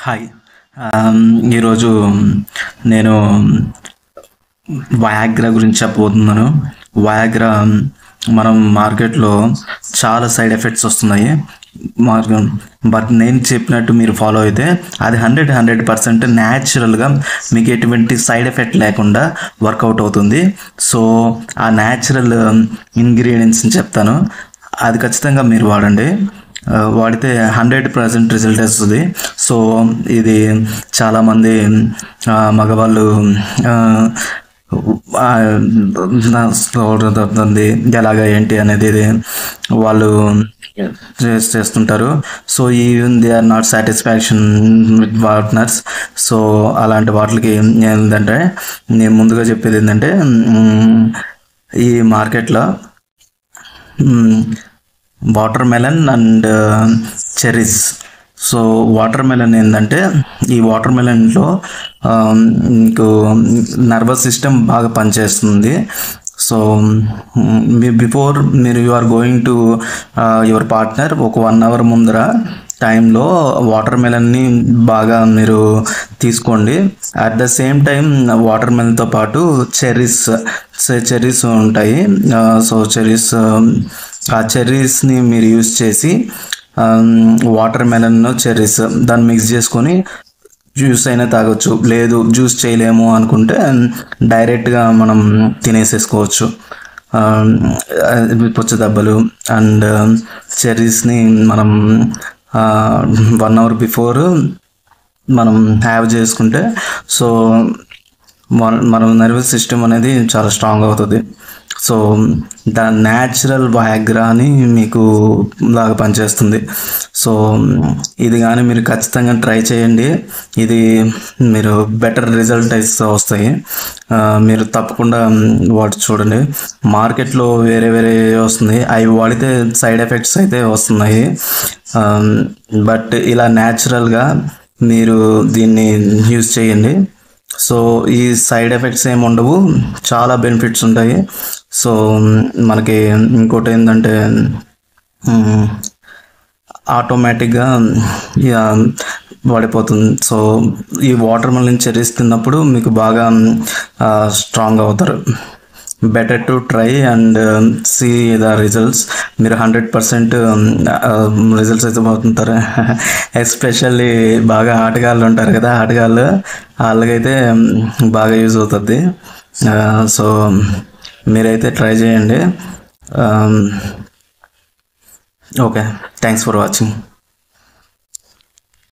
Hi. ఈరోజు నేను Viagra గురించి చెప్పబోతున్నాను. వయాగ్రా మనం మార్కెట్లో చాలా సైడ్ ఎఫెక్ట్స్ వస్తున్నాయి. బట్ నేను చెప్పినట్టు మీరు ఫాలో అయితే అది 100% న్యాచురల్గా మీకు ఎటువంటి సైడ్ ఎఫెక్ట్ లేకుండా వర్కౌట్ అవుతుంది. సో ఆ న్యాచురల్ ఇంగ్రీడియంట్స్ని చెప్తాను, అది ఖచ్చితంగా మీరు వాడండి. వాడితే 100% రిజల్ట్ వస్తుంది. సో ఇది చాలామంది మగవాళ్ళు ఎలాగ ఏంటి అనేది వాళ్ళు చేస్తుంటారు. So even they are not satisfaction with partners. So అలాంటి వాటికి ఏంటంటే నేను ముందుగా చెప్పేది ఏంటంటే, ఈ మార్కెట్లో watermelon and cherries. So watermelon ఏంటంటే, ఈ వాటర్ మెలన్లో మీకు నర్వస్ సిస్టమ్ బాగా పనిచేస్తుంది. So before you are going to your partner ఒక 1 hour ముందర టైంలో వాటర్ మెలన్ని బాగా మీరు తీసుకోండి. At the same time water మెలన్తో పాటు చెర్రీస్ ఉంటాయి. సో ఆ చెర్రీస్ని మీరు యూస్ చేసి వాటర్ మెలన్ చెర్రీస్ దాన్ని మిక్స్ చేసుకొని జ్యూస్ అయినా తాగొచ్చు. లేదు జ్యూస్ చేయలేము అనుకుంటే డైరెక్ట్గా మనం తినేసేసుకోవచ్చు. పుచ్చదబ్బలు అండ్ చెర్రీస్ని మనం 1 hour బిఫోర్ మనం హ్యావ్ చేసుకుంటే సో మన నర్వస్ సిస్టమ్ అనేది చాలా స్ట్రాంగ్ అవుతుంది. సో ద న్యాచురల్ వయాగ్రా అని మీకు లాగా పనిచేస్తుంది. సో ఇది కానీ మీరు ఖచ్చితంగా ట్రై చేయండి. ఇది మీరు బెటర్ రిజల్ట్ అయితే వస్తాయి. మీరు తప్పకుండా వాటి చూడండి. మార్కెట్లో వేరే వస్తుంది, అవి వాడితే సైడ్ ఎఫెక్ట్స్ అయితే వస్తున్నాయి. బట్ ఇలా న్యాచురల్గా మీరు దీన్ని యూజ్ చేయండి. సో ఈ సైడ్ ఎఫెక్ట్స్ ఏమి ఉండవు, చాలా బెనిఫిట్స్ ఉంటాయి. సో మనకి ఇంకోటి ఏంటంటే, ఆటోమేటిక్గా పడిపోతుంది. సో ఈ వాటర్ మెలన్ చెర్రీస్ తిన్నప్పుడు మీకు బాగా స్ట్రాంగ్ అవుతారు. Better to try and see the results. మీరు 100% రిజల్ట్స్ అయితే పోతుంటారు. ఎస్పెషల్లీ బాగా ఆటగాళ్ళు ఉంటారు కదా, ఆటగాళ్ళు వాళ్ళకైతే బాగా యూజ్ అవుతుంది. సో మీరైతే ట్రై చేయండి. Okay, thanks for watching.